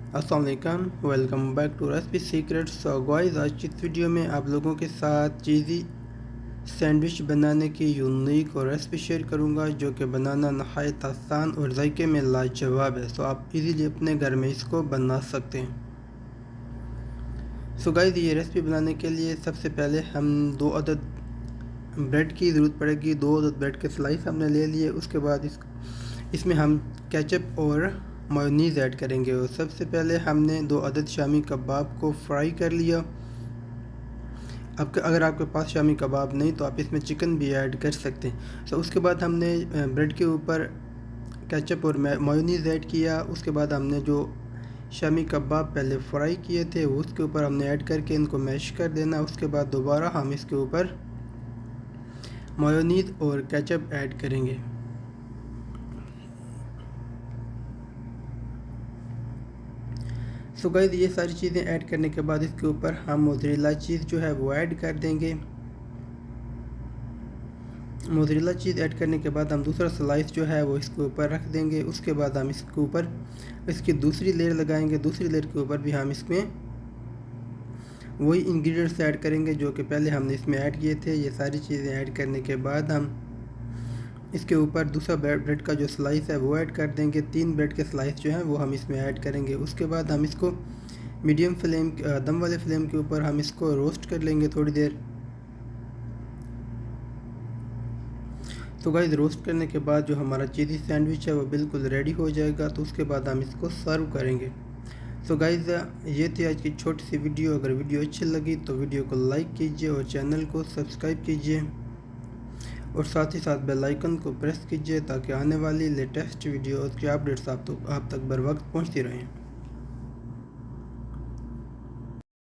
अस्सलाम वालेकुम, welcome back to recipe secrets. So guys, आज की इस वीडियो में आप लोगों के साथ चीज़ी सैंडविच बनाने की यूनिक और रेसिपी शेयर करूंगा, जो कि बनाना नहायत आसान और जायके में लाजवाब है। सो आप इजीली अपने घर में इसको बना सकते हैं। सो गाइस, ये रेसिपी बनाने के लिए सबसे पहले हम 2 अदद ब्रेड की ज़रूरत पड़ेगी। 2 अदद ब्रेड के स्लाइस हमने ले लिए। उसके बाद इसमें हम केचप और मेयोनीज़ ऐड करेंगे। और सबसे पहले हमने 2 अदद शामी कबाब को फ्राई कर लिया। अब अगर आपके पास शामी कबाब नहीं तो आप इसमें चिकन भी ऐड कर सकते हैं। तो उसके बाद हमने ब्रेड के ऊपर केचप और मेयोनीज़ ऐड किया। उसके बाद हमने जो शामी कबाब पहले फ्राई किए थे वो उसके ऊपर हमने ऐड करके इनको मैश कर देना। उसके बाद दोबारा हम इसके ऊपर मेयोनीज़ और केचप ऐड करेंगे। सो गाइस, ये सारी चीज़ें ऐड करने के बाद इसके ऊपर हम मोज़रेला चीज़ जो है वो ऐड कर देंगे। मोज़रेला चीज़ ऐड करने के बाद हम दूसरा स्लाइस जो है वो इसके ऊपर रख देंगे। उसके बाद हम इसके ऊपर इसकी दूसरी लेयर लगाएंगे। दूसरी लेयर के ऊपर भी हम इसमें वही इंग्रेडिएंट्स ऐड करेंगे जो कि पहले हमने इसमें ऐड किए थे। ये सारी चीज़ें ऐड करने के बाद हम इसके ऊपर दूसरा ब्रेड का जो स्लाइस है वो ऐड कर देंगे। 3 ब्रेड के स्लाइस जो हैं वो हम इसमें ऐड करेंगे। उसके बाद हम इसको मीडियम फ्लेम दम वाले फ्लेम के ऊपर हम इसको रोस्ट कर लेंगे थोड़ी देर। तो गाइस, रोस्ट करने के बाद जो हमारा चीज़ी सैंडविच है वो बिल्कुल रेडी हो जाएगा। तो उसके बाद हम इसको सर्व करेंगे। तो गाइस, ये थी आज की छोटी सी वीडियो। अगर वीडियो अच्छी लगी तो वीडियो को लाइक कीजिए और चैनल को सब्सक्राइब कीजिए और साथ ही साथ बेल आइकन को प्रेस कीजिए ताकि आने वाली लेटेस्ट वीडियोज़ की अपडेट्स आप तक बर वक्त पहुँचती रहें।